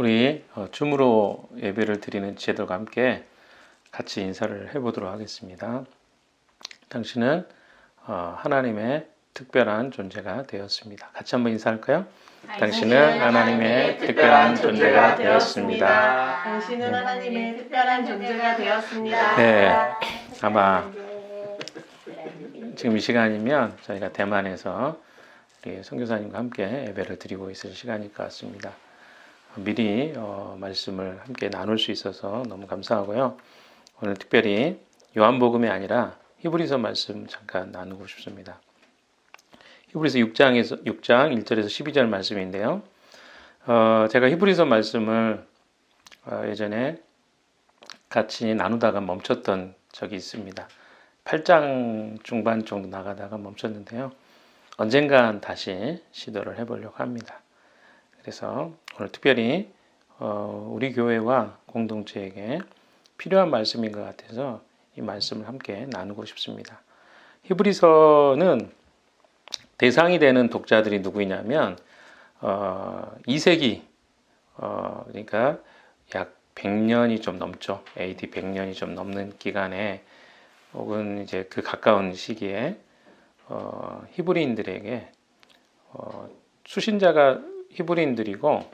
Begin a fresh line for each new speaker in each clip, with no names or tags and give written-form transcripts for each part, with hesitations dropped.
우리 줌으로 예배를 드리는 지혜들과 함께 같이 인사를 해보도록 하겠습니다. 당신은 하나님의 특별한 존재가 되었습니다. 같이 한번 인사할까요? 당신은 하나님의 특별한 존재가 되었습니다.
당신은 하나님의 특별한 존재가 되었습니다.
네, 아마 지금 이 시간이면 저희가 대만에서 우리 선교사님과 함께 예배를 드리고 있을 시간일 것 같습니다. 미리 말씀을 함께 나눌 수 있어서 너무 감사하고요. 오늘 특별히 요한복음이 아니라 히브리서 말씀 잠깐 나누고 싶습니다. 히브리서 6장 1절에서 12절 말씀인데요. 제가 히브리서 말씀을 예전에 같이 나누다가 멈췄던 적이 있습니다. 8장 중반 정도 나가다가 멈췄는데요. 언젠간 다시 시도를 해보려고 합니다. 그래서 오늘 특별히 우리 교회와 공동체에게 필요한 말씀인 것 같아서 이 말씀을 함께 나누고 싶습니다. 히브리서는 대상이 되는 독자들이 누구냐면 2세기 그러니까 약 100년이 좀 넘죠. AD 100년이 좀 넘는 기간에 혹은 이제 그 가까운 시기에 히브리인들에게 수신자가 히브리인들이고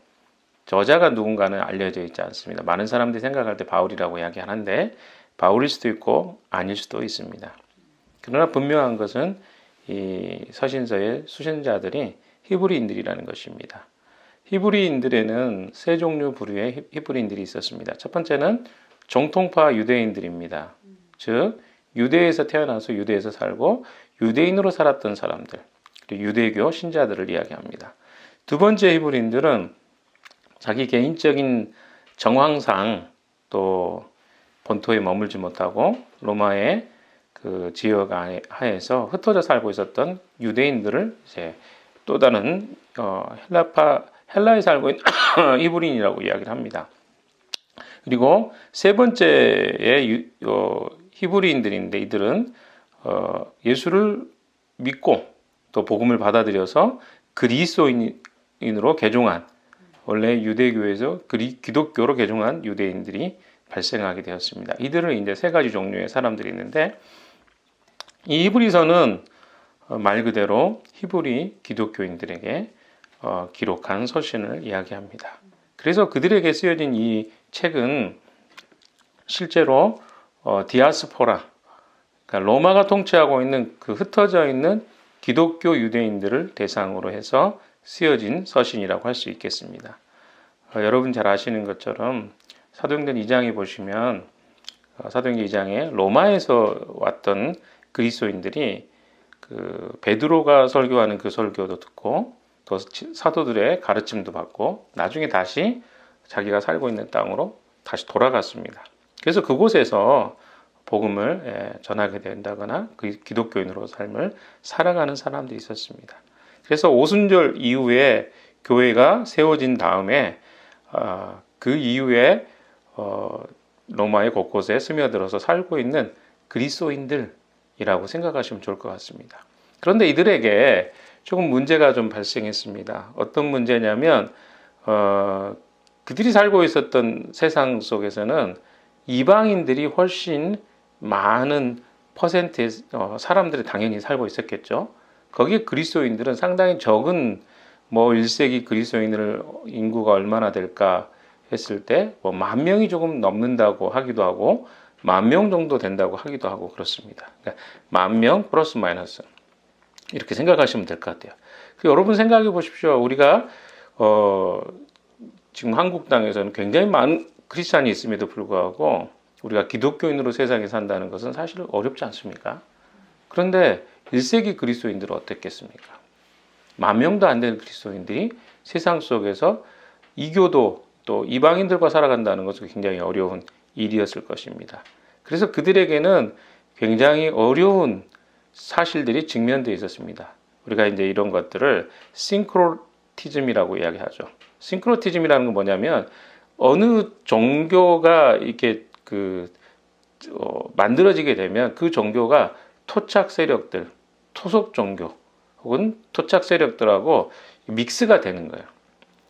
저자가 누군가는 알려져 있지 않습니다. 많은 사람들이 생각할 때 바울이라고 이야기하는데 바울일 수도 있고 아닐 수도 있습니다. 그러나 분명한 것은 이 서신서의 수신자들이 히브리인들이라는 것입니다. 히브리인들에는 세 종류 부류의 히브리인들이 있었습니다. 첫 번째는 정통파 유대인들입니다. 즉 유대에서 태어나서 유대에서 살고 유대인으로 살았던 사람들, 그리고 유대교 신자들을 이야기합니다. 두 번째 히브리인들은 자기 개인적인 정황상 또 본토에 머물지 못하고 로마의 그 지역 하에서 흩어져 살고 있었던 유대인들을 이제 또 다른 헬라에 살고 있는 히브리인이라고 이야기를 합니다. 그리고 세 번째의 히브리인들인데 이들은 예수를 믿고 또 복음을 받아들여서 그리스도인으로 개종한 원래 유대교에서 기독교로 개종한 유대인들이 발생하게 되었습니다. 이들은 이제 세 가지 종류의 사람들이 있는데 이 히브리서는 말 그대로 히브리 기독교인들에게 기록한 서신을 이야기합니다. 그래서 그들에게 쓰여진 이 책은 실제로 디아스포라, 그러니까 로마가 통치하고 있는 그 흩어져 있는 기독교 유대인들을 대상으로 해서 쓰여진 서신이라고 할 수 있겠습니다. 여러분 잘 아시는 것처럼 사도행전 2장에 보시면 사도행전 2장에 로마에서 왔던 그리스도인들이 그 베드로가 설교하는 그 설교도 듣고 또 사도들의 가르침도 받고 나중에 다시 자기가 살고 있는 땅으로 다시 돌아갔습니다. 그래서 그곳에서 복음을 전하게 된다거나 그 기독교인으로 삶을 살아가는 사람들이 있었습니다. 그래서 오순절 이후에 교회가 세워진 다음에 그 이후에 로마의 곳곳에 스며들어서 살고 있는 그리스도인들이라고 생각하시면 좋을 것 같습니다. 그런데 이들에게 조금 문제가 좀 발생했습니다. 어떤 문제냐면 그들이 살고 있었던 세상 속에서는 이방인들이 훨씬 많은 퍼센트의 사람들이 당연히 살고 있었겠죠. 거기에 그리스도인들은 상당히 적은 1세기 그리스도인들 인구가 얼마나 될까 했을 때 10,000명이 조금 넘는다고 하기도 하고 10,000명 정도 된다고 하기도 하고 그렇습니다. 그러니까 10,000명 플러스 마이너스 이렇게 생각하시면 될 것 같아요. 여러분 생각해 보십시오. 우리가 지금 한국 땅에서는 굉장히 많은 크리스찬이 있음에도 불구하고 우리가 기독교인으로 세상에 산다는 것은 사실 어렵지 않습니까? 그런데 1세기 그리스도인들은 어땠겠습니까? 10,000명도 안 되는 그리스도인들이 세상 속에서 이교도 또 이방인들과 살아간다는 것은 굉장히 어려운 일이었을 것입니다. 그래서 그들에게는 굉장히 어려운 사실들이 직면되어 있었습니다. 우리가 이제 이런 것들을 싱크로티즘이라고 이야기하죠. 싱크로티즘이라는 건 뭐냐면 어느 종교가 이렇게 만들어지게 되면 그 종교가 토착 세력들, 토속 종교 혹은 토착 세력들하고 믹스가 되는 거예요.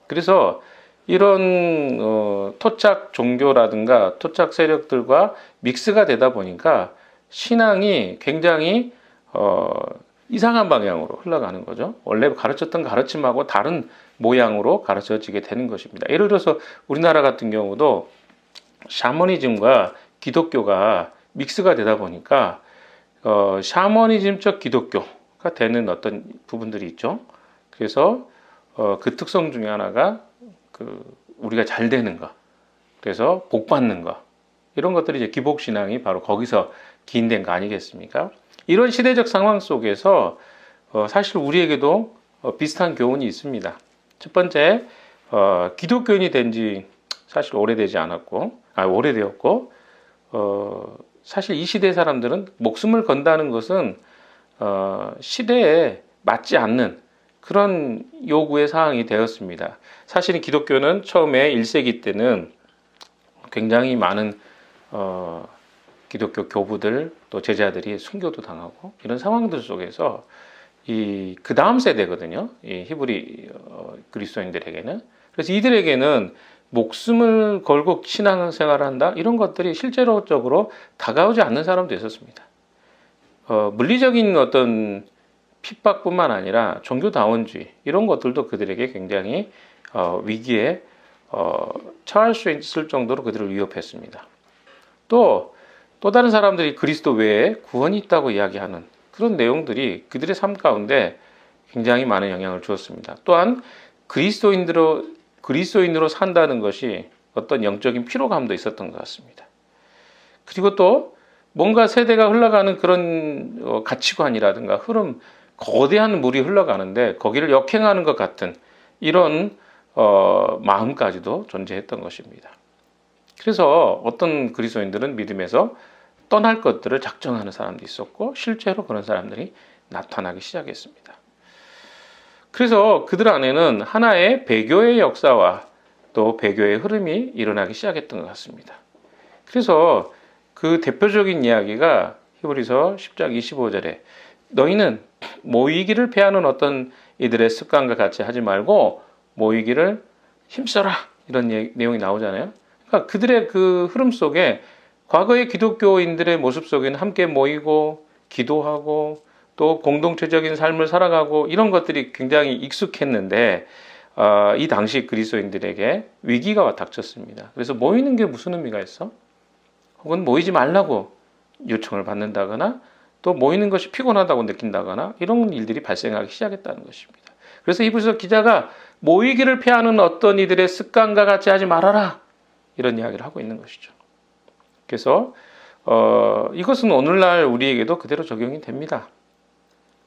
그래서 이런 토착 종교라든가 토착 세력들과 믹스가 되다 보니까 신앙이 굉장히 이상한 방향으로 흘러가는 거죠. 원래 가르쳤던 가르침하고 다른 모양으로 가르쳐지게 되는 것입니다. 예를 들어서 우리나라 같은 경우도 샤머니즘과 기독교가 믹스가 되다 보니까 샤머니즘적 기독교가 되는 어떤 부분들이 있죠. 그래서 그 특성 중에 하나가 우리가 잘 되는 거, 그래서 복 받는 거, 이런 것들이 이제 기복 신앙이 바로 거기서 기인된 거 아니겠습니까? 이런 시대적 상황 속에서 사실 우리에게도 비슷한 교훈이 있습니다. 첫 번째, 기독교인이 된 지 사실 오래되었고, 사실 이 시대 사람들은 목숨을 건다는 것은 시대에 맞지 않는 그런 요구의 사항이 되었습니다. 사실은 기독교는 처음에 1세기 때는 굉장히 많은 기독교 교부들 또 제자들이 순교도 당하고 이런 상황들 속에서 그 다음 세대거든요. 이 히브리 그리스도인들에게는. 그래서 이들에게는 목숨을 걸고 신앙생활을 한다 이런 것들이 실제로적으로 다가오지 않는 사람도 있었습니다. 물리적인 어떤 핍박뿐만 아니라 종교다원주의 이런 것들도 그들에게 굉장히 위기에 처할 수 있을 정도로 그들을 위협했습니다. 또 다른 사람들이 그리스도 외에 구원이 있다고 이야기하는 그런 내용들이 그들의 삶 가운데 굉장히 많은 영향을 주었습니다. 또한 그리스도인으로 산다는 것이 어떤 영적인 피로감도 있었던 것 같습니다. 그리고 또 뭔가 세대가 흘러가는 그런 가치관이라든가 흐름, 거대한 물이 흘러가는데 거기를 역행하는 것 같은 이런 마음까지도 존재했던 것입니다. 그래서 어떤 그리스도인들은 믿음에서 떠날 것들을 작정하는 사람도 있었고 실제로 그런 사람들이 나타나기 시작했습니다. 그래서 그들 안에는 하나의 배교의 역사와 또 배교의 흐름이 일어나기 시작했던 것 같습니다. 그래서 그 대표적인 이야기가 히브리서 10장 25절에 너희는 모이기를 패하는 어떤 이들의 습관과 같이 하지 말고 모이기를 힘써라 이런 내용이 나오잖아요. 그러니까 그들의 그 흐름 속에 과거의 기독교인들의 모습 속에는 함께 모이고 기도하고 또 공동체적인 삶을 살아가고 이런 것들이 굉장히 익숙했는데 이 당시 그리스도인들에게 위기가 닥쳤습니다. 그래서 모이는 게 무슨 의미가 있어? 혹은 모이지 말라고 요청을 받는다거나 또 모이는 것이 피곤하다고 느낀다거나 이런 일들이 발생하기 시작했다는 것입니다. 그래서 히브리서 기자가 모이기를 패하는 어떤 이들의 습관과 같이 하지 말아라 이런 이야기를 하고 있는 것이죠. 그래서 이것은 오늘날 우리에게도 그대로 적용이 됩니다.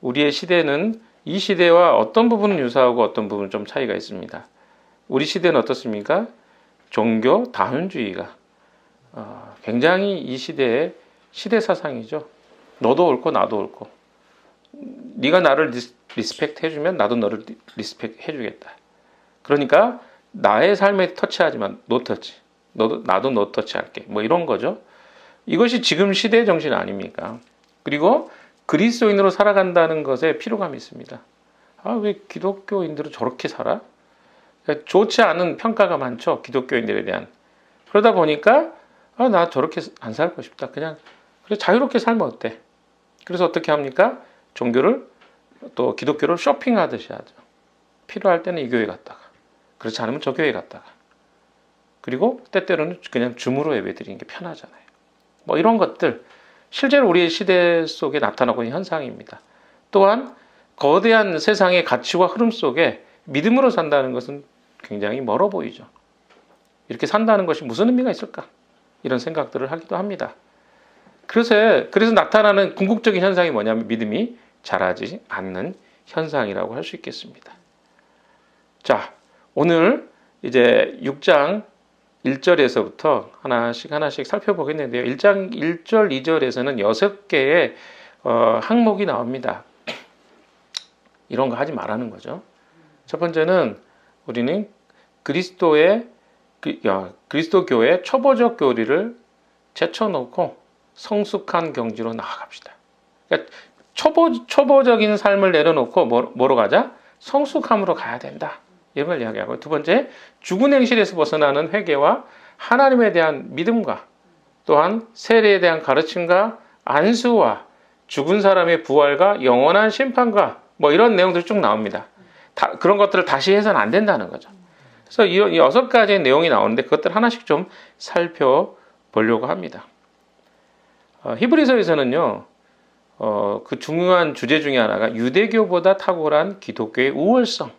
우리의 시대는 이 시대와 어떤 부분은 유사하고 어떤 부분은 좀 차이가 있습니다. 우리 시대는 어떻습니까? 종교 다원주의가 굉장히 이 시대의 시대 사상이죠. 너도 옳고 나도 옳고 네가 나를 리스펙트 해주면 나도 너를 리스펙트 해주겠다. 그러니까 나의 삶에 터치하지만 노터치 나도 노터치 할게 뭐 이런 거죠. 이것이 지금 시대의 정신 아닙니까? 그리고 그리스도인으로 살아간다는 것에 피로감이 있습니다. 왜 기독교인들은 저렇게 살아? 좋지 않은 평가가 많죠. 기독교인들에 대한. 그러다 보니까 나 저렇게 안 살고 싶다. 그냥 그래 자유롭게 살면 어때? 그래서 어떻게 합니까? 종교를 또 기독교를 쇼핑하듯이 하죠. 필요할 때는 이 교회 갔다가 그렇지 않으면 저 교회 갔다가 그리고 때때로는 그냥 줌으로 예배드리는 게 편하잖아요. 뭐 이런 것들 실제로 우리의 시대 속에 나타나고 있는 현상입니다. 또한 거대한 세상의 가치와 흐름 속에 믿음으로 산다는 것은 굉장히 멀어 보이죠. 이렇게 산다는 것이 무슨 의미가 있을까? 이런 생각들을 하기도 합니다. 그래서 나타나는 궁극적인 현상이 뭐냐면 믿음이 자라지 않는 현상이라고 할 수 있겠습니다. 자, 오늘 이제 6장 1절에서부터 하나씩 살펴보겠는데요. 1장 1절, 2절에서는 6개의 항목이 나옵니다. 이런 거 하지 말라는 거죠. 첫 번째는 우리는 그리스도교의 초보적 교리를 제쳐놓고 성숙한 경지로 나아갑시다. 그러니까 초보적인 삶을 내려놓고 뭐로 가자? 성숙함으로 가야 된다. 이런 걸 이야기하고, 두 번째, 죽은 행실에서 벗어나는 회개와 하나님에 대한 믿음과 또한 세례에 대한 가르침과 안수와 죽은 사람의 부활과 영원한 심판과 뭐 이런 내용들이 쭉 나옵니다. 그런 것들을 다시 해서는 안 된다는 거죠. 그래서 이 6가지의 내용이 나오는데 그것들 하나씩 좀 살펴보려고 합니다. 히브리서에서는요, 그 중요한 주제 중에 하나가 유대교보다 탁월한 기독교의 우월성,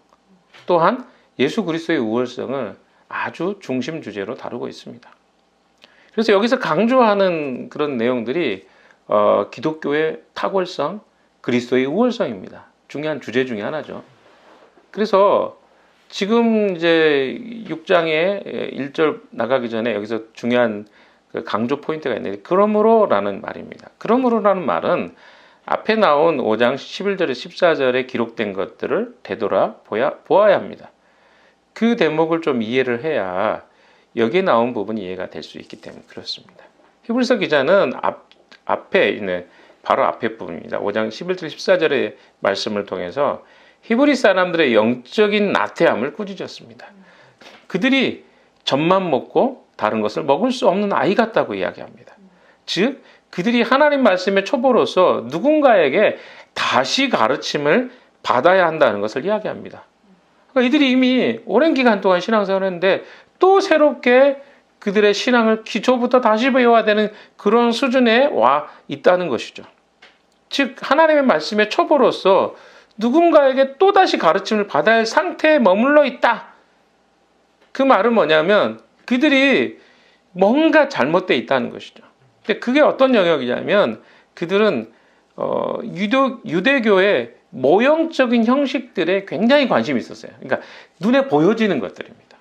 또한 예수 그리스도의 우월성을 아주 중심 주제로 다루고 있습니다. 그래서 여기서 강조하는 그런 내용들이 기독교의 탁월성, 그리스도의 우월성입니다. 중요한 주제 중에 하나죠. 그래서 지금 이제 6장의 1절 나가기 전에 여기서 중요한 그 강조 포인트가 있는데, 그러므로라는 말입니다. 그러므로라는 말은 앞에 나온 5장 11절에 14절에 기록된 것들을 되돌아 보아야 합니다. 그 대목을 좀 이해를 해야 여기에 나온 부분이 이해가 될 수 있기 때문에 그렇습니다. 히브리서 기자는 앞에 있는 바로 앞에 부분입니다. 5장 11절 14절의 말씀을 통해서 히브리 사람들의 영적인 나태함을 꾸짖었습니다. 그들이 젖만 먹고 다른 것을 먹을 수 없는 아이 같다고 이야기합니다. 즉 그들이 하나님 말씀의 초보로서 누군가에게 다시 가르침을 받아야 한다는 것을 이야기합니다. 그러니까 이들이 이미 오랜 기간 동안 신앙생활을 했는데 또 새롭게 그들의 신앙을 기초부터 다시 배워야 되는 그런 수준에 와 있다는 것이죠. 즉 하나님의 말씀의 초보로서 누군가에게 또다시 가르침을 받아야 할 상태에 머물러 있다. 그 말은 뭐냐면 그들이 뭔가 잘못되어 있다는 것이죠. 근데 그게 어떤 영역이냐면 그들은 유대교의 모형적인 형식들에 굉장히 관심이 있었어요. 그러니까 눈에 보여지는 것들입니다.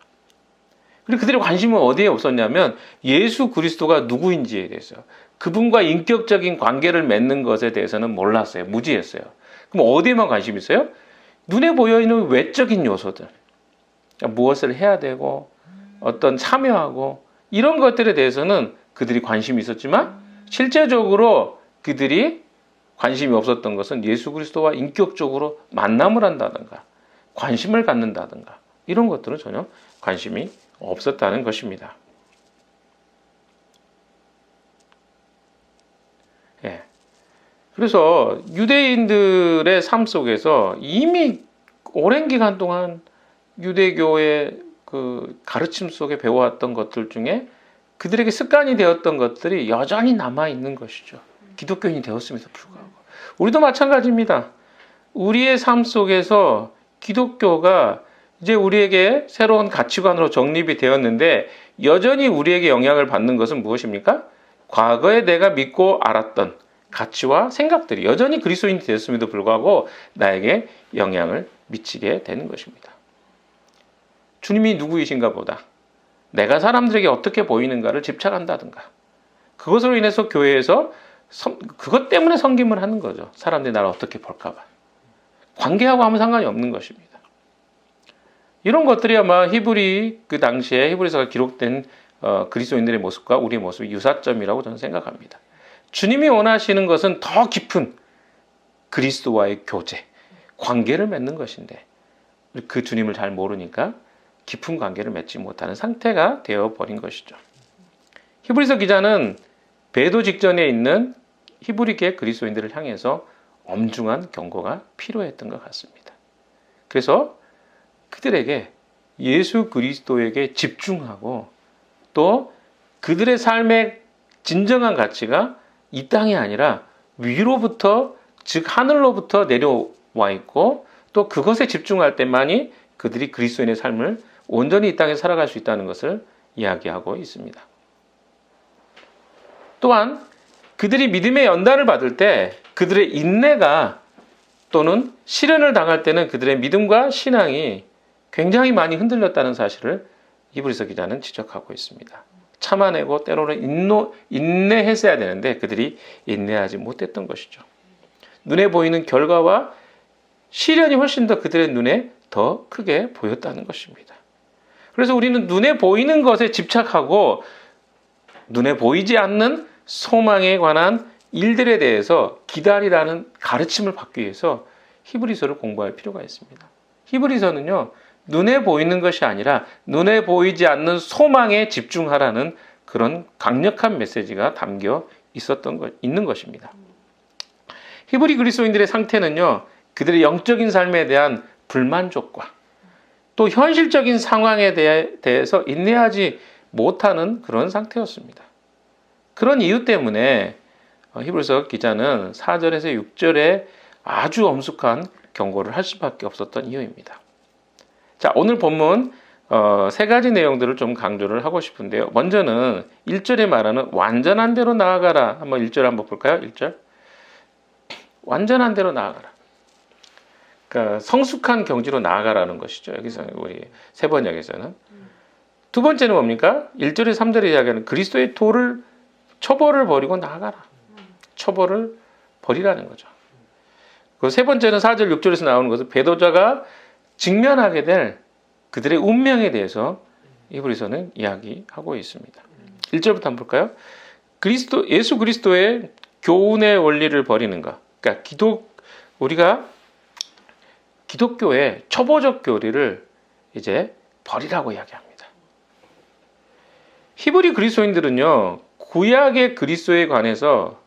그리고 그들의 관심은 어디에 없었냐면 예수 그리스도가 누구인지에 대해서, 그분과 인격적인 관계를 맺는 것에 대해서는 몰랐어요. 무지했어요. 그럼 어디에만 관심이 있어요? 눈에 보여있는 외적인 요소들. 그러니까 무엇을 해야 되고 어떤 참여하고 이런 것들에 대해서는 그들이 관심이 있었지만 실제적으로 그들이 관심이 없었던 것은 예수 그리스도와 인격적으로 만남을 한다든가 관심을 갖는다든가 이런 것들은 전혀 관심이 없었다는 것입니다. 예. 그래서 유대인들의 삶 속에서 이미 오랜 기간 동안 유대교의 그 가르침 속에 배워왔던 것들 중에 그들에게 습관이 되었던 것들이 여전히 남아있는 것이죠. 기독교인이 되었음에도 불구하고. 우리도 마찬가지입니다. 우리의 삶 속에서 기독교가 이제 우리에게 새로운 가치관으로 정립이 되었는데 여전히 우리에게 영향을 받는 것은 무엇입니까? 과거에 내가 믿고 알았던 가치와 생각들이 여전히 그리스도인이 되었음에도 불구하고 나에게 영향을 미치게 되는 것입니다. 주님이 누구이신가 보다 내가 사람들에게 어떻게 보이는가를 집착한다든가 그것으로 인해서 교회에서 그것 때문에 섬김을 하는 거죠. 사람들이 나를 어떻게 볼까 봐. 관계하고 아무 상관이 없는 것입니다. 이런 것들이 아마 그 당시에 히브리서가 기록된 그리스도인들의 모습과 우리의 모습의 유사점이라고 저는 생각합니다. 주님이 원하시는 것은 더 깊은 그리스도와의 교제, 관계를 맺는 것인데 그 주님을 잘 모르니까 깊은 관계를 맺지 못하는 상태가 되어버린 것이죠. 히브리서 기자는 배도 직전에 있는 히브리계 그리스도인들을 향해서 엄중한 경고가 필요했던 것 같습니다. 그래서 그들에게 예수 그리스도에게 집중하고 또 그들의 삶의 진정한 가치가 이 땅이 아니라 위로부터 즉 하늘로부터 내려와 있고 또 그것에 집중할 때만이 그들이 그리스도인의 삶을 온전히 이 땅에 살아갈 수 있다는 것을 이야기하고 있습니다. 또한 그들이 믿음의 연단을 받을 때 그들의 인내가 또는 시련을 당할 때는 그들의 믿음과 신앙이 굉장히 많이 흔들렸다는 사실을 히브리서 기자는 지적하고 있습니다. 참아내고 때로는 인내했어야 되는데 그들이 인내하지 못했던 것이죠. 눈에 보이는 결과와 시련이 훨씬 더 그들의 눈에 더 크게 보였다는 것입니다. 그래서 우리는 눈에 보이는 것에 집착하고 눈에 보이지 않는 소망에 관한 일들에 대해서 기다리라는 가르침을 받기 위해서 히브리서를 공부할 필요가 있습니다. 히브리서는요, 눈에 보이는 것이 아니라 눈에 보이지 않는 소망에 집중하라는 그런 강력한 메시지가 담겨 있는 것입니다. 히브리 그리스도인들의 상태는요, 그들의 영적인 삶에 대한 불만족과 또 현실적인 상황에 대해서 인내하지 못하는 그런 상태였습니다. 그런 이유 때문에 히브리서 기자는 4절에서 6절에 아주 엄숙한 경고를 할 수밖에 없었던 이유입니다. 자, 오늘 본문 세 가지 내용들을 좀 강조를 하고 싶은데요. 먼저는 1절에 말하는 완전한 대로 나아가라. 한번 1절 한번 볼까요? 1절. 완전한 대로 나아가라. 그러니까 성숙한 경지로 나아가라는 것이죠. 여기서 우리 세 번역에서는. 두 번째는 뭡니까? 1절에 3절에 이야기하는 그리스도의 도를 처벌을 버리고 나아가라. 처벌을 버리라는 거죠. 그 세 번째는 4절 6절에서 나오는 것은 배도자가 직면하게 될 그들의 운명에 대해서 히브리서는 이야기하고 있습니다. 1절부터 한번 볼까요? 예수 그리스도의 교훈의 원리를 버리는 것. 그러니까 우리가 기독교의 초보적 교리를 이제 버리라고 이야기합니다. 히브리 그리스도인들은요, 구약의 그리스도에 관해서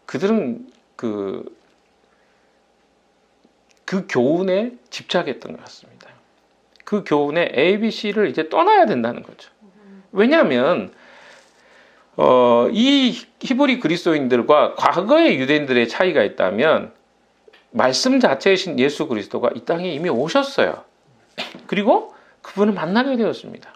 그들은 그 교훈에 집착했던 것 같습니다. 그 교훈의 ABC를 이제 떠나야 된다는 거죠. 왜냐하면 이 히브리 그리스도인들과 과거의 유대인들의 차이가 있다면 말씀 자체이신 예수 그리스도가 이 땅에 이미 오셨어요. 그리고 그분을 만나게 되었습니다.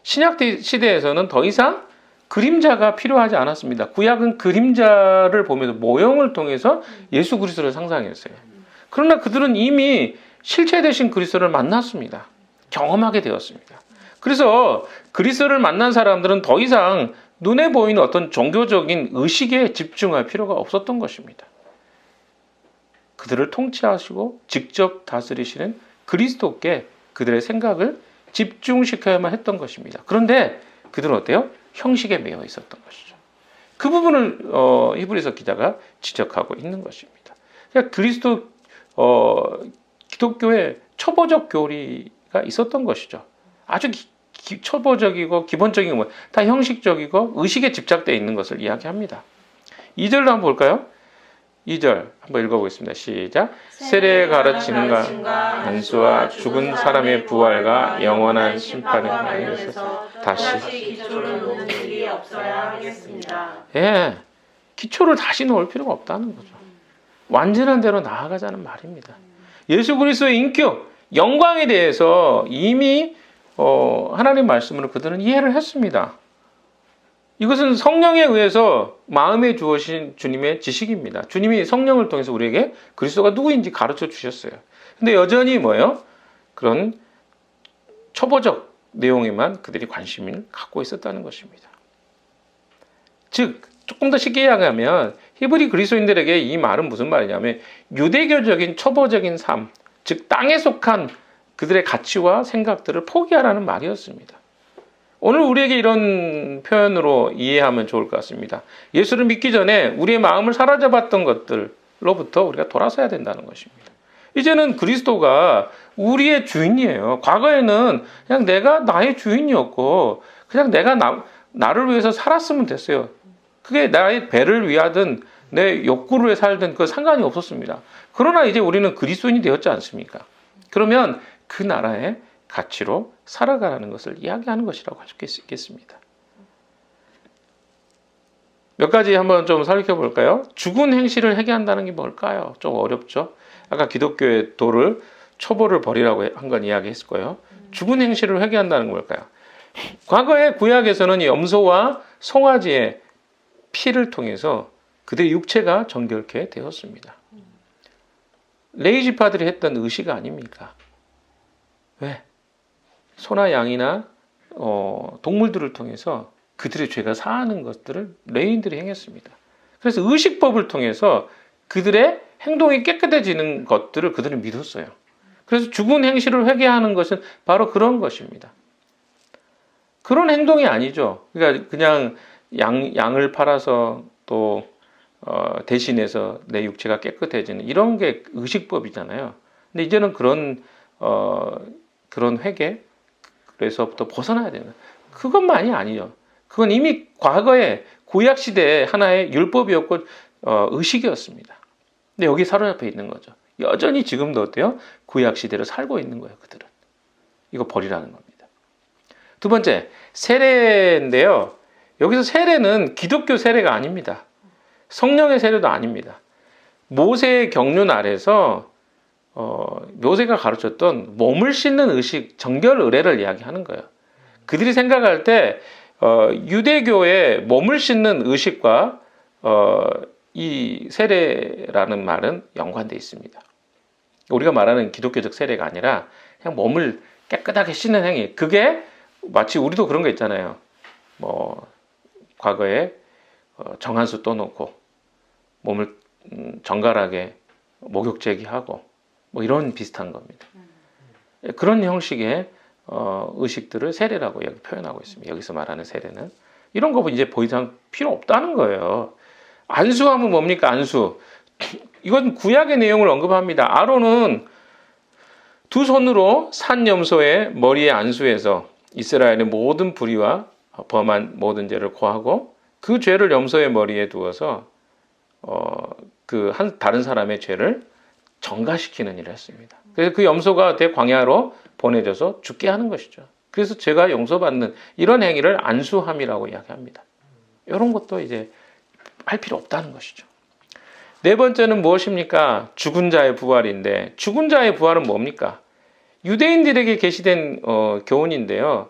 신약 시대에서는 더 이상 그림자가 필요하지 않았습니다. 구약은 그림자를 보면서 모형을 통해서 예수 그리스도를 상상했어요. 그러나 그들은 이미 실체 되신 그리스도를 만났습니다. 경험하게 되었습니다. 그래서 그리스도를 만난 사람들은 더 이상 눈에 보이는 어떤 종교적인 의식에 집중할 필요가 없었던 것입니다. 그들을 통치하시고 직접 다스리시는 그리스도께 그들의 생각을 집중시켜야만 했던 것입니다. 그런데 그들은 어때요? 형식에 매여 있었던 것이죠. 그 부분을 히브리서 기자가 지적하고 있는 것입니다. 그러니까 기독교의 초보적 교리가 있었던 것이죠. 아주 초보적이고 기본적인 다 형식적이고 의식에 집착되어 있는 것을 이야기합니다. 2절로 한번 볼까요? 2절 한번 읽어보겠습니다. 시작. 세례 가르침과 안수와 죽은 사람의 부활과 영원한 심판에 관해서 다시
기초를 놓을 일이 없어야 하겠습니다.
예, 기초를 다시 놓을 필요가 없다는 거죠. 완전한 대로 나아가자는 말입니다. 예수 그리스도의 인격, 영광에 대해서 이미 하나님 말씀으로 그들은 이해를 했습니다. 이것은 성령에 의해서 마음에 주어진 주님의 지식입니다. 주님이 성령을 통해서 우리에게 그리스도가 누구인지 가르쳐 주셨어요. 근데 여전히 뭐예요? 그런 초보적 내용에만 그들이 관심을 갖고 있었다는 것입니다. 즉, 조금 더 쉽게 이야기하면 히브리 그리스도인들에게 이 말은 무슨 말이냐면 유대교적인 초보적인 삶, 즉 땅에 속한 그들의 가치와 생각들을 포기하라는 말이었습니다. 오늘 우리에게 이런 표현으로 이해하면 좋을 것 같습니다. 예수를 믿기 전에 우리의 마음을 사로잡았던 것들로부터 우리가 돌아서야 된다는 것입니다. 이제는 그리스도가 우리의 주인이에요. 과거에는 그냥 내가 나의 주인이었고 그냥 내가 나를 위해서 살았으면 됐어요. 그게 나의 배를 위하든 내 욕구를 위해 살든 그 상관이 없었습니다. 그러나 이제 우리는 그리스도인이 되었지 않습니까? 그러면 그 나라의 가치로 살아가라는 것을 이야기하는 것이라고 할 수 있겠습니다. 몇 가지 한번 좀 살펴볼까요? 죽은 행실을 회개한다는 게 뭘까요? 좀 어렵죠? 아까 기독교의 도를 초보를 버리라고 한 건 이야기했을 거예요. 죽은 행실을 회개한다는 건 뭘까요? 과거의 구약에서는 염소와 송아지의 피를 통해서 그들의 육체가 정결케 되었습니다. 레위지파들이 했던 의식 아닙니까? 왜? 소나 양이나 동물들을 통해서 그들의 죄가 사하는 것들을 레위인들이 행했습니다. 그래서 의식법을 통해서 그들의 행동이 깨끗해지는 것들을 그들은 믿었어요. 그래서 죽은 행실을 회개하는 것은 바로 그런 것입니다. 그런 행동이 아니죠. 그러니까 그냥 양을 팔아서 또 대신해서 내 육체가 깨끗해지는 이런 게 의식법이잖아요. 근데 이제는 그런 그런 회개에서부터 벗어나야 되는 그것만이 아니죠. 그건 이미 과거에 구약 시대의 하나의 율법이었고 의식이었습니다. 근데 여기 사로잡혀 있는 거죠. 여전히 지금도 어때요? 구약 시대로 살고 있는 거예요. 그들은. 이거 버리라는 겁니다. 두 번째, 세례인데요. 여기서 세례는 기독교 세례가 아닙니다. 성령의 세례도 아닙니다. 모세의 경륜 아래서 모세가 가르쳤던 몸을 씻는 의식, 정결 의례를 이야기하는 거예요. 그들이 생각할 때 유대교의 몸을 씻는 의식과 이 세례라는 말은 연관되어 있습니다. 우리가 말하는 기독교적 세례가 아니라 그냥 몸을 깨끗하게 씻는 행위. 그게 마치 우리도 그런 거 있잖아요. 뭐 과거에 정한수 떠놓고 몸을 정갈하게 목욕 제기하고 뭐 이런 비슷한 겁니다. 그런 형식의 의식들을 세례라고 여기 표현하고 있습니다. 여기서 말하는 세례는 이런 거 이제 더 이상 필요 없다는 거예요. 안수하면 뭡니까? 안수. 이건 구약의 내용을 언급합니다. 아론은 두 손으로 산 염소의 머리에 안수해서 이스라엘의 모든 불의와 범한 모든 죄를 고하고 그 죄를 염소의 머리에 두어서 다른 사람의 죄를 정가시키는 일을 했습니다. 그래서 그 염소가 대광야로 보내져서 죽게 하는 것이죠. 그래서 죄가 용서받는 이런 행위를 안수함이라고 이야기합니다. 이런 것도 이제 할 필요 없다는 것이죠. 네 번째는 무엇입니까? 죽은 자의 부활인데 죽은 자의 부활은 뭡니까? 유대인들에게 계시된 교훈인데요.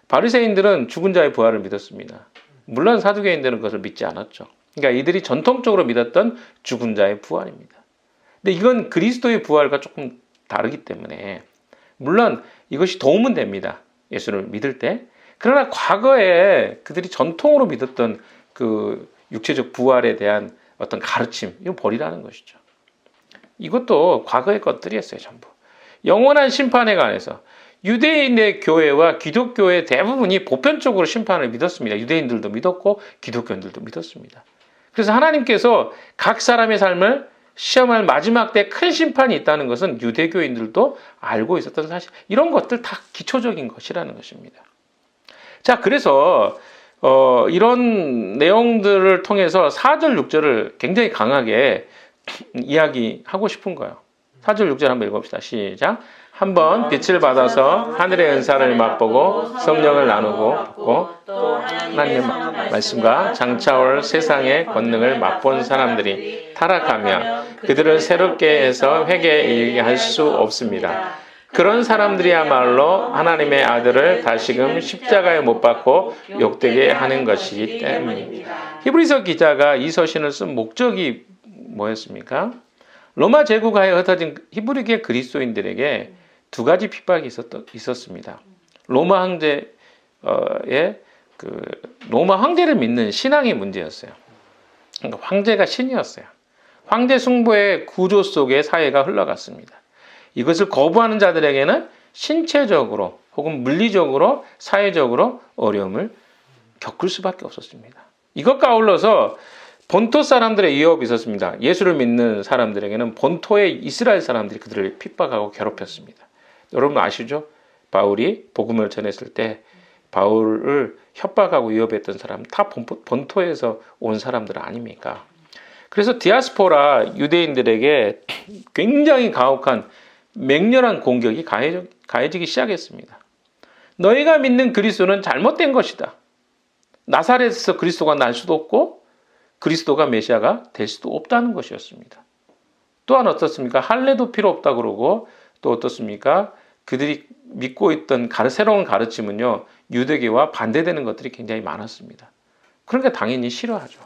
바리새인들은 죽은 자의 부활을 믿었습니다. 물론 사두개인들은 그것을 믿지 않았죠. 그러니까 이들이 전통적으로 믿었던 죽은 자의 부활입니다. 근데 이건 그리스도의 부활과 조금 다르기 때문에 물론 이것이 도움은 됩니다. 예수를 믿을 때. 그러나 과거에 그들이 전통으로 믿었던 그 육체적 부활에 대한 어떤 가르침, 이거 버리라는 것이죠. 이것도 과거의 것들이었어요, 전부. 영원한 심판에 관해서 유대인의 교회와 기독교의 대부분이 보편적으로 심판을 믿었습니다. 유대인들도 믿었고 기독교인들도 믿었습니다. 그래서 하나님께서 각 사람의 삶을 시험할 마지막 때 큰 심판이 있다는 것은 유대교인들도 알고 있었던 사실. 이런 것들 다 기초적인 것이라는 것입니다. 자, 그래서 이런 내용들을 통해서 4절, 6절을 굉장히 강하게 이야기하고 싶은 거예요. 4절, 6절 한번 읽어봅시다. 시작. 한번 빛을 받아서 하늘의 은사를 맛보고 성령을 나누고 받고
또
하나님의 말씀과 장차올 세상의 권능을 맛본 사람들이 타락하며 그들을 새롭게 해서 회개에 이르게 할 수 없습니다. 그런 사람들이야말로 하나님의 아들을 다시금 십자가에 못 박고 욕되게 하는 것이기 때문입니다. 히브리서 기자가 이 서신을 쓴 목적이 뭐였습니까? 로마 제국하에 흩어진 히브리계 그리스도인들에게 두 가지 핍박이 있었습니다. 로마 황제를 믿는 신앙의 문제였어요. 그러니까 황제가 신이었어요. 황제 숭배의 구조 속에 사회가 흘러갔습니다. 이것을 거부하는 자들에게는 신체적으로 혹은 물리적으로 사회적으로 어려움을 겪을 수밖에 없었습니다. 이것과 아울러서 본토 사람들의 위협이 있었습니다. 예수를 믿는 사람들에게는 본토의 이스라엘 사람들이 그들을 핍박하고 괴롭혔습니다. 여러분 아시죠? 바울이 복음을 전했을 때 바울을 협박하고 위협했던 사람 다 본토에서 온 사람들 아닙니까? 그래서 디아스포라 유대인들에게 굉장히 가혹한 맹렬한 공격이 가해지기 시작했습니다. 너희가 믿는 그리스도는 잘못된 것이다. 나사렛에서 그리스도가 날 수도 없고 그리스도가 메시아가 될 수도 없다는 것이었습니다. 또한 어떻습니까? 할례도 필요 없다 그러고 또 어떻습니까? 그들이 믿고 있던 새로운 가르침은요. 유대교와 반대되는 것들이 굉장히 많았습니다. 그러니까 당연히 싫어하죠.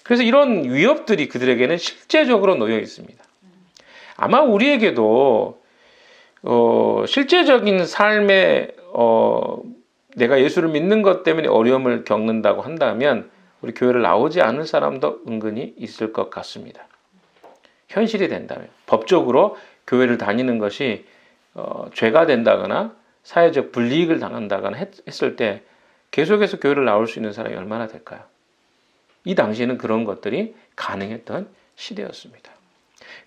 그래서 이런 위협들이 그들에게는 실제적으로 놓여 있습니다. 아마 우리에게도 실제적인 삶에 내가 예수를 믿는 것 때문에 어려움을 겪는다고 한다면 우리 교회를 나오지 않을 사람도 은근히 있을 것 같습니다. 현실이 된다면 법적으로 교회를 다니는 것이 죄가 된다거나 사회적 불이익을 당한다거나 했을 때 계속해서 교회를 나올 수 있는 사람이 얼마나 될까요? 이 당시에는 그런 것들이 가능했던 시대였습니다.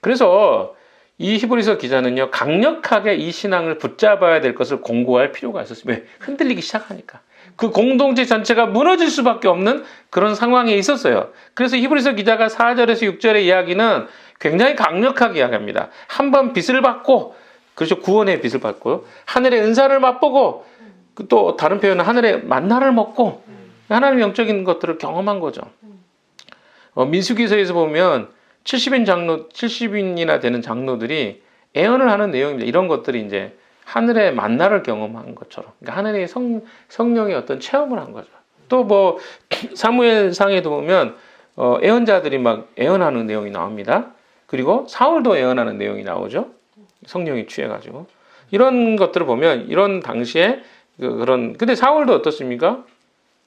그래서 이 히브리서 기자는요, 강력하게 이 신앙을 붙잡아야 될 것을 공고할 필요가 있었어요. 왜? 흔들리기 시작하니까. 그 공동체 전체가 무너질 수밖에 없는 그런 상황에 있었어요. 그래서 히브리서 기자가 4절에서 6절의 이야기는 굉장히 강력하게 이야기합니다. 한번 빚을 받고, 그렇죠. 구원의 빚을 받고, 하늘의 은사를 맛보고, 또 다른 표현은 하늘의 만나를 먹고, 하나님의 영적인 것들을 경험한 거죠. 민수기서에서 보면 70인이나 되는 장로들이 애언을 하는 내용입니다. 이런 것들이 이제 하늘의 만나를 경험한 것처럼, 그러니까 하늘의 성령의 어떤 체험을 한 거죠. 또 뭐 사무엘상에도 보면 애언자들이 막 애언하는 내용이 나옵니다. 그리고 사울도 애언하는 내용이 나오죠. 성령이 취해가지고 이런 것들을 보면 이런 당시에 근데 사울도 어떻습니까?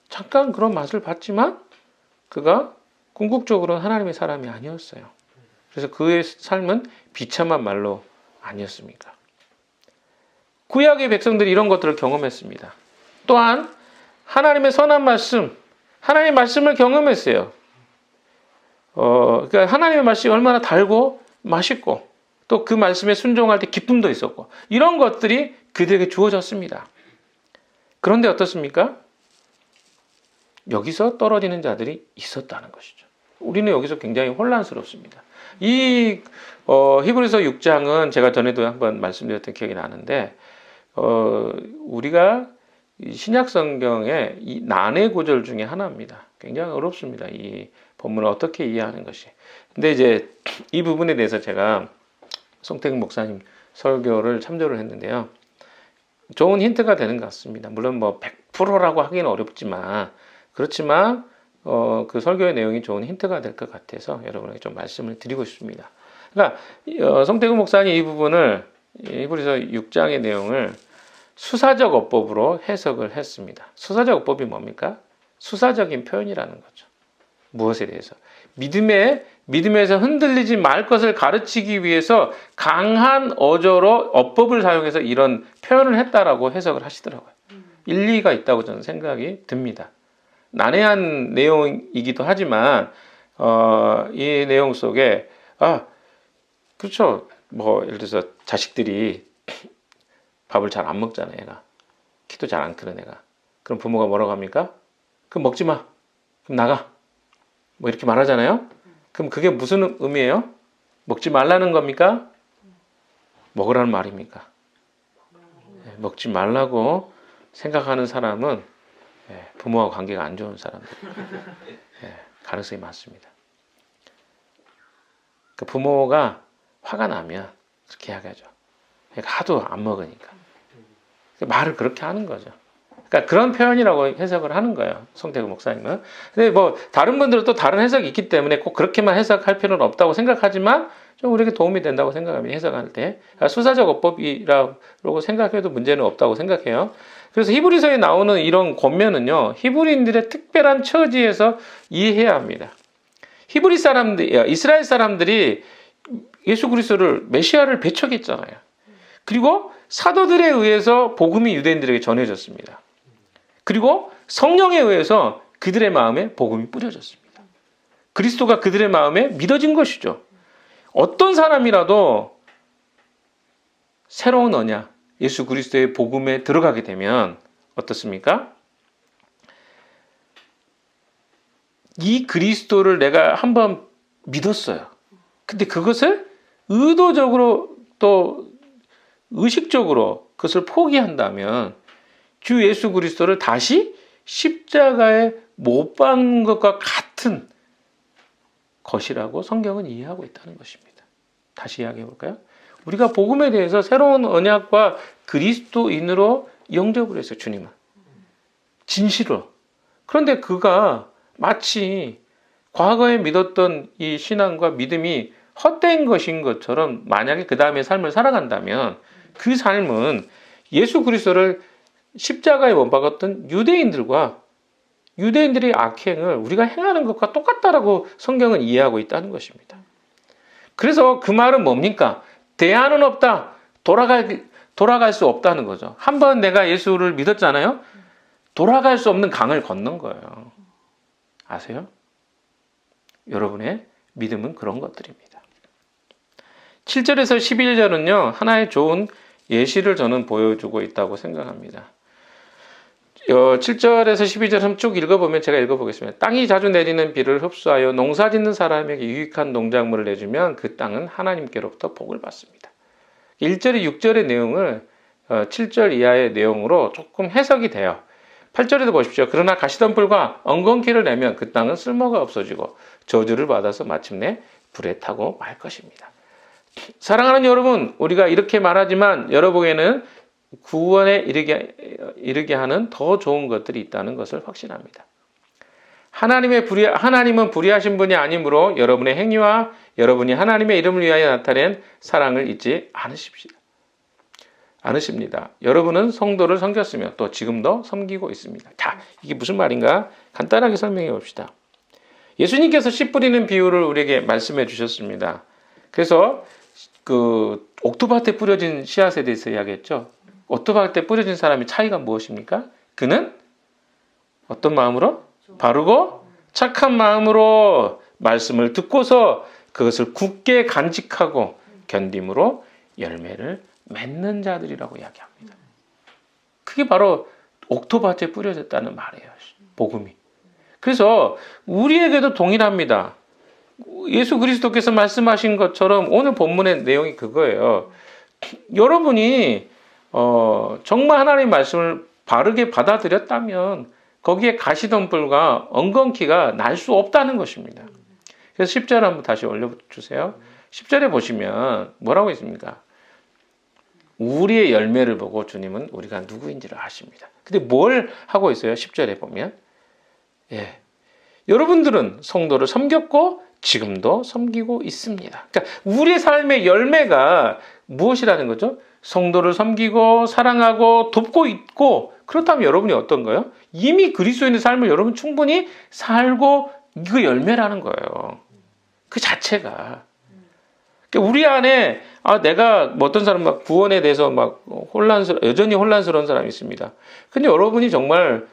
잠깐 그런 맛을 봤지만 그가 궁극적으로는 하나님의 사람이 아니었어요. 그래서 그의 삶은 비참한 말로 아니었습니까? 구약의 백성들이 이런 것들을 경험했습니다. 또한 하나님의 선한 말씀, 하나님의 말씀을 경험했어요. 그러니까 하나님의 말씀이 얼마나 달고 맛있고 또 그 말씀에 순종할 때 기쁨도 있었고 이런 것들이 그들에게 주어졌습니다. 그런데 어떻습니까? 여기서 떨어지는 자들이 있었다는 것이죠. 우리는 여기서 굉장히 혼란스럽습니다. 이 히브리서 6장은 제가 전에도 한번 말씀드렸던 기억이 나는데 우리가 신약 성경의 이 난해 구절 중에 하나입니다. 굉장히 어렵습니다. 이 본문을 어떻게 이해하는 것이. 근데 이제 이 부분에 대해서 제가 송태근 목사님 설교를 참조를 했는데요. 좋은 힌트가 되는 것 같습니다. 물론 뭐 100%라고 하기는 어렵지만 그렇지만 그 설교의 내용이 좋은 힌트가 될 것 같아서 여러분에게 좀 말씀을 드리고 싶습니다. 그러니까 송태근 목사님 이 부분을 히브리서 6장의 내용을 수사적 어법으로 해석을 했습니다. 수사적 어법이 뭡니까? 수사적인 표현이라는 거죠. 무엇에 대해서? 믿음에서 흔들리지 말 것을 가르치기 위해서 강한 어조로 어법을 사용해서 이런 표현을 했다라고 해석을 하시더라고요. 일리가 있다고 저는 생각이 듭니다. 난해한 내용이기도 하지만 이 내용 속에 그렇죠. 뭐 예를 들어서 자식들이 밥을 잘 안 먹잖아요. 애가 키도 잘 안 크는 애가. 그럼 부모가 뭐라고 합니까? 그럼 먹지 마. 그럼 나가. 뭐 이렇게 말하잖아요. 그럼 그게 무슨 의미예요? 먹지 말라는 겁니까? 먹으라는 말입니까? 먹지 말라고 생각하는 사람은 부모와 관계가 안 좋은 사람들 가능성이 많습니다. 그 부모가 화가 나면 그렇게 이야기하죠. 하도 안 먹으니까 말을 그렇게 하는 거죠. 그러니까 그런 표현이라고 해석을 하는 거예요. 송태근 목사님은. 근데 뭐 다른 분들은 또 다른 해석이 있기 때문에 꼭 그렇게만 해석할 필요는 없다고 생각하지만 좀 우리에게 도움이 된다고 생각합니다. 해석할 때. 수사적 어법이라고 생각해도 문제는 없다고 생각해요. 그래서 히브리서에 나오는 이런 권면은요. 히브리인들의 특별한 처지에서 이해해야 합니다. 이스라엘 사람들이 예수 그리스도를 메시아를 배척했잖아요. 그리고 사도들에 의해서 복음이 유대인들에게 전해졌습니다. 그리고 성령에 의해서 그들의 마음에 복음이 뿌려졌습니다. 그리스도가 그들의 마음에 믿어진 것이죠. 어떤 사람이라도 새로운 언약, 예수 그리스도의 복음에 들어가게 되면 어떻습니까? 이 그리스도를 내가 한번 믿었어요. 근데 그것을 의도적으로 또 의식적으로 그것을 포기한다면 주 예수 그리스도를 다시 십자가에 못 박는 것과 같은 것이라고 성경은 이해하고 있다는 것입니다. 다시 이야기해 볼까요? 우리가 복음에 대해서 새로운 언약과 그리스도인으로 영접을 했어요. 주님은. 진실로. 그런데 그가 마치 과거에 믿었던 이 신앙과 믿음이 헛된 것인 것처럼 만약에 그 다음에 삶을 살아간다면 그 삶은 예수 그리스도를 십자가에 못 박았던 유대인들의 악행을 우리가 행하는 것과 똑같다라고 성경은 이해하고 있다는 것입니다. 그래서 그 말은 뭡니까? 대안은 없다. 돌아갈 수 없다는 거죠. 한번 내가 예수를 믿었잖아요. 돌아갈 수 없는 강을 건넌 거예요. 아세요? 여러분의 믿음은 그런 것들입니다. 7절에서 11절은요, 하나의 좋은 예시를 저는 보여주고 있다고 생각합니다. 7절에서 12절 쭉 읽어보면 제가 읽어보겠습니다. 땅이 자주 내리는 비를 흡수하여 농사 짓는 사람에게 유익한 농작물을 내주면 그 땅은 하나님께로부터 복을 받습니다. 1절에 6절의 내용을 7절 이하의 내용으로 조금 해석이 돼요. 8절에도 보십시오. 그러나 가시덤불과 엉겅퀴를 내면 그 땅은 쓸모가 없어지고 저주를 받아서 마침내 불에 타고 말 것입니다. 사랑하는 여러분, 우리가 이렇게 말하지만 여러분에게는 구원에 이르게 하는 더 좋은 것들이 있다는 것을 확신합니다. 하나님은 불의하신 분이 아니므로 여러분의 행위와 여러분이 하나님의 이름을 위하여 나타낸 사랑을 잊지 않으십니다. 여러분은 성도를 섬겼으며 또 지금도 섬기고 있습니다. 자, 이게 무슨 말인가? 간단하게 설명해 봅시다. 예수님께서 씨 뿌리는 비유를 우리에게 말씀해 주셨습니다. 그래서 그 옥토밭에 뿌려진 씨앗에 대해서 이야기했죠. 옥토밭에 뿌려진 사람의 차이가 무엇입니까? 그는 어떤 마음으로? 바르고 착한 마음으로 말씀을 듣고서 그것을 굳게 간직하고 견딤으로 열매를 맺는 자들이라고 이야기합니다. 그게 바로 옥토밭에 뿌려졌다는 말이에요. 복음이. 그래서 우리에게도 동일합니다. 예수 그리스도께서 말씀하신 것처럼 오늘 본문의 내용이 그거예요. 여러분이 정말 하나님의 말씀을 바르게 받아들였다면 거기에 가시덤불과 엉겅퀴가 날 수 없다는 것입니다. 그래서 10절 한번 다시 올려주세요. 10절에 보시면 뭐라고 있습니까? 우리의 열매를 보고 주님은 우리가 누구인지를 아십니다. 근데 뭘 하고 있어요? 10절에 보면 여러분들은 성도를 섬겼고 지금도 섬기고 있습니다. 그러니까 우리의 삶의 열매가 무엇이라는 거죠? 성도를 섬기고 사랑하고 돕고 있고, 그렇다면 여러분이 어떤가요? 이미 그리스도인의 삶을 여러분 충분히 살고 그 열매라는 거예요. 그 자체가. 그러니까 우리 안에 내가 어떤 사람 막 구원에 대해서 막 여전히 혼란스러운 사람이 있습니다. 근데 여러분이 정말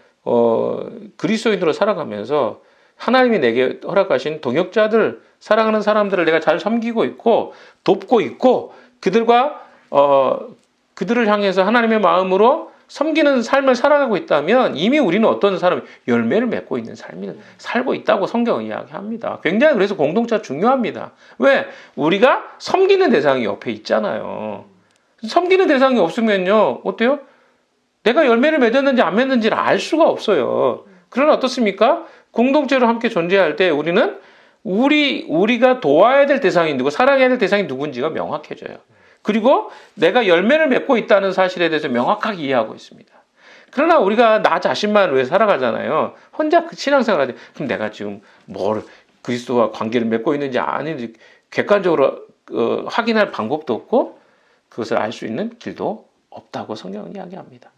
그리스도인으로 살아가면서 하나님이 내게 허락하신 동역자들, 사랑하는 사람들을 내가 잘 섬기고 있고 돕고 있고 그들을 향해서 하나님의 마음으로 섬기는 삶을 살아가고 있다면 이미 우리는 어떤 사람이 열매를 맺고 있는 삶을 살고 있다고 성경은 이야기합니다. 굉장히 그래서 공동체가 중요합니다. 왜? 우리가 섬기는 대상이 옆에 있잖아요. 섬기는 대상이 없으면요, 어때요? 내가 열매를 맺었는지 안 맺는지를 알 수가 없어요. 그러나 어떻습니까? 공동체로 함께 존재할 때 우리는 우리가 도와야 될 대상이 누구, 사랑해야 될 대상이 누군지가 명확해져요. 그리고 내가 열매를 맺고 있다는 사실에 대해서 명확하게 이해하고 있습니다. 그러나 우리가 나 자신만 위해 살아가잖아요. 혼자 그 신앙생활 하지. 그럼 내가 지금 그리스도와 관계를 맺고 있는지 아닌지 객관적으로 확인할 방법도 없고 그것을 알 수 있는 길도 없다고 성경은 이야기합니다.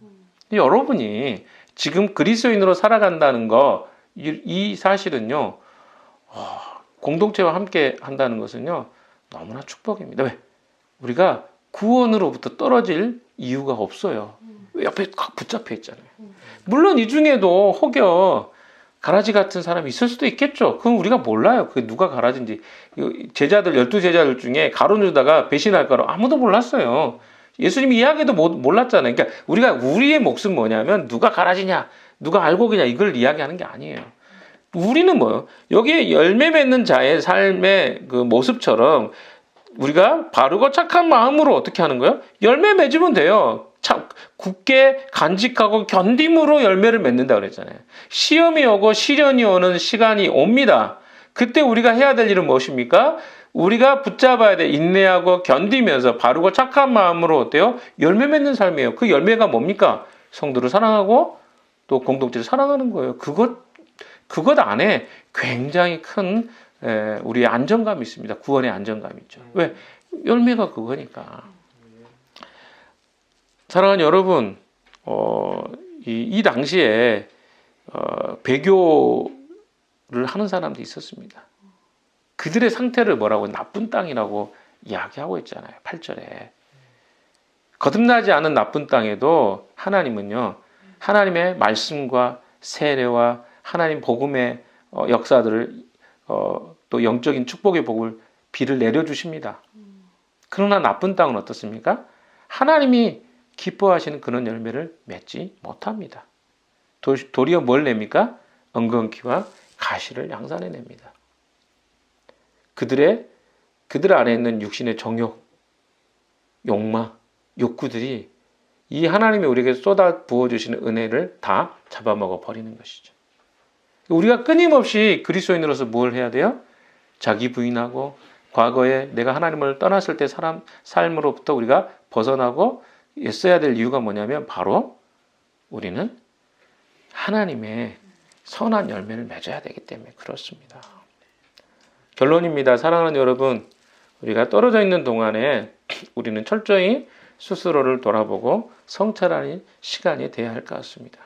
여러분이 지금 그리스도인으로 살아간다는 이 사실은요, 공동체와 함께 한다는 것은요, 너무나 축복입니다. 왜? 우리가 구원으로부터 떨어질 이유가 없어요. 옆에 꽉 붙잡혀 있잖아요. 물론 이 중에도 혹여 가라지 같은 사람이 있을 수도 있겠죠. 그건 우리가 몰라요. 그게 누가 가라지인지. 12제자들 중에 가론유다가 배신할까로 아무도 몰랐어요. 예수님이 이야기도 몰랐잖아요. 그러니까 우리의 몫은 뭐냐면 누가 가라지냐, 누가 알고 그냐 이걸 이야기하는 게 아니에요. 우리는 뭐예요? 여기에 열매 맺는 자의 삶의 그 모습처럼 우리가 바르고 착한 마음으로 어떻게 하는 거예요? 열매 맺으면 돼요. 굳게 간직하고 견딤으로 열매를 맺는다 그랬잖아요. 시험이 오고 시련이 오는 시간이 옵니다. 그때 우리가 해야 될 일은 무엇입니까? 우리가 붙잡아야 돼. 인내하고 견디면서 바르고 착한 마음으로 어때요? 열매 맺는 삶이에요. 그 열매가 뭡니까? 성도를 사랑하고 또 공동체를 사랑하는 거예요. 그것 안에 굉장히 큰 우리의 안정감이 있습니다. 구원의 안정감이 있죠. 왜? 열매가 그거니까. 사랑하는 여러분, 이 당시에 배교를 하는 사람도 있었습니다. 그들의 상태를 뭐라고 나쁜 땅이라고 이야기하고 있잖아요. 8절에. 거듭나지 않은 나쁜 땅에도 하나님은요, 하나님의 말씀과 세례와 하나님 복음의 역사들을 또 영적인 축복의 복을 비를 내려주십니다. 그러나 나쁜 땅은 어떻습니까? 하나님이 기뻐하시는 그런 열매를 맺지 못합니다. 도리어 뭘 냅니까? 엉겅퀴와 가시를 양산해 냅니다. 그들 안에 있는 육신의 정욕, 욕망, 욕구들이 이 하나님이 우리에게 쏟아 부어주시는 은혜를 다 잡아먹어 버리는 것이죠. 우리가 끊임없이 그리스도인으로서 뭘 해야 돼요? 자기 부인하고 과거에 내가 하나님을 떠났을 때 삶으로부터 우리가 벗어나고 애써야 될 이유가 뭐냐면 바로 우리는 하나님의 선한 열매를 맺어야 되기 때문에 그렇습니다. 결론입니다. 사랑하는 여러분, 우리가 떨어져 있는 동안에 우리는 철저히 스스로를 돌아보고 성찰하는 시간이 돼야 할 것 같습니다.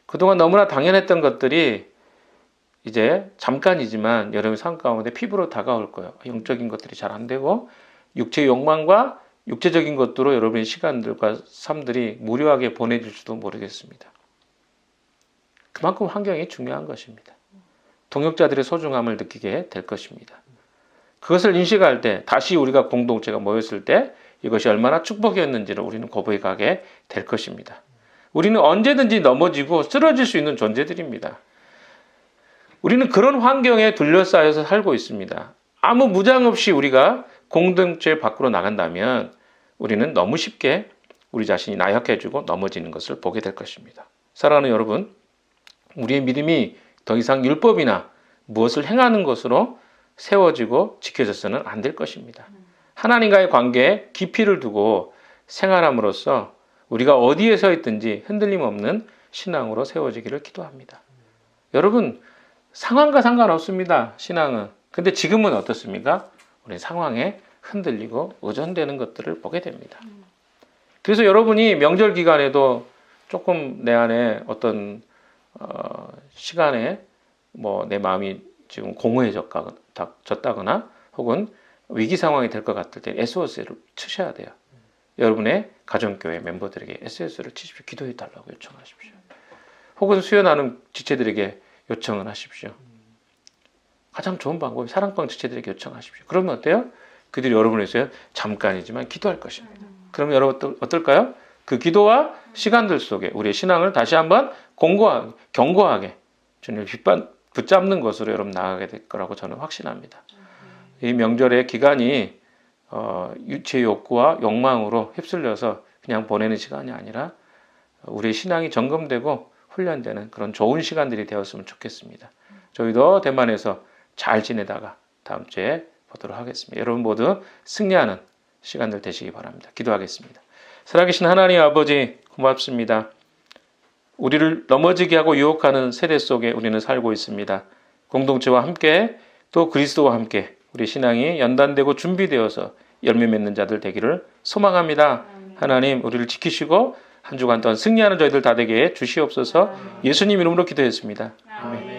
그동안 너무나 당연했던 것들이 이제 잠깐이지만 여러분의 삶 가운데 피부로 다가올 거예요. 영적인 것들이 잘 안 되고 육체의 욕망과 육체적인 것들로 여러분의 시간들과 삶들이 무료하게 보내질지도 모르겠습니다. 그만큼 환경이 중요한 것입니다. 동역자들의 소중함을 느끼게 될 것입니다. 그것을 인식할 때 다시 우리가 공동체가 모였을 때 이것이 얼마나 축복이었는지를 우리는 고백해 가게 될 것입니다. 우리는 언제든지 넘어지고 쓰러질 수 있는 존재들입니다. 우리는 그런 환경에 둘러싸여서 살고 있습니다. 아무 무장 없이 우리가 공동체 밖으로 나간다면 우리는 너무 쉽게 우리 자신이 나약해지고 넘어지는 것을 보게 될 것입니다. 사랑하는 여러분, 우리의 믿음이 더 이상 율법이나 무엇을 행하는 것으로 세워지고 지켜져서는 안 될 것입니다. 하나님과의 관계에 깊이를 두고 생활함으로써 우리가 어디에 서 있든지 흔들림 없는 신앙으로 세워지기를 기도합니다. 여러분, 상황과 상관없습니다. 신앙은. 근데 지금은 어떻습니까? 우리 상황에 흔들리고 의존되는 것들을 보게 됩니다. 그래서 여러분이 명절 기간에도 조금 내 안에 어떤 시간에 내 마음이 지금 공허해졌다거나 혹은 위기 상황이 될 것 같을 때 SOS를 치셔야 돼요. 여러분의 가정교회 멤버들에게 SOS를 치십시오. 기도해 달라고 요청하십시오. 혹은 수요나눔 지체들에게 요청을 하십시오. 가장 좋은 방법이 사랑방 지체들에게 요청하십시오. 그러면 어때요? 그들이 여러분에서 잠깐이지만 기도할 것입니다. 그러면 여러분 어떨까요? 그 기도와 시간들 속에 우리의 신앙을 다시 한번 견고하게 주님을 붙잡는 것으로 여러분 나아가게 될 거라고 저는 확신합니다. 이 명절의 기간이 유체 욕구와 욕망으로 휩쓸려서 그냥 보내는 시간이 아니라 우리의 신앙이 점검되고 훈련되는 그런 좋은 시간들이 되었으면 좋겠습니다. 저희도 대만에서 잘 지내다가 다음 주에 보도록 하겠습니다. 여러분 모두 승리하는 시간들 되시기 바랍니다. 기도하겠습니다. 살아계신 하나님 아버지 고맙습니다. 우리를 넘어지게 하고 유혹하는 세대 속에 우리는 살고 있습니다. 공동체와 함께 또 그리스도와 함께 우리 신앙이 연단되고 준비되어서 열매 맺는 자들 되기를 소망합니다. 하나님 우리를 지키시고 한 주간 동안 승리하는 저희들 다 되게 주시옵소서. 예수님 이름으로 기도했습니다. 아멘.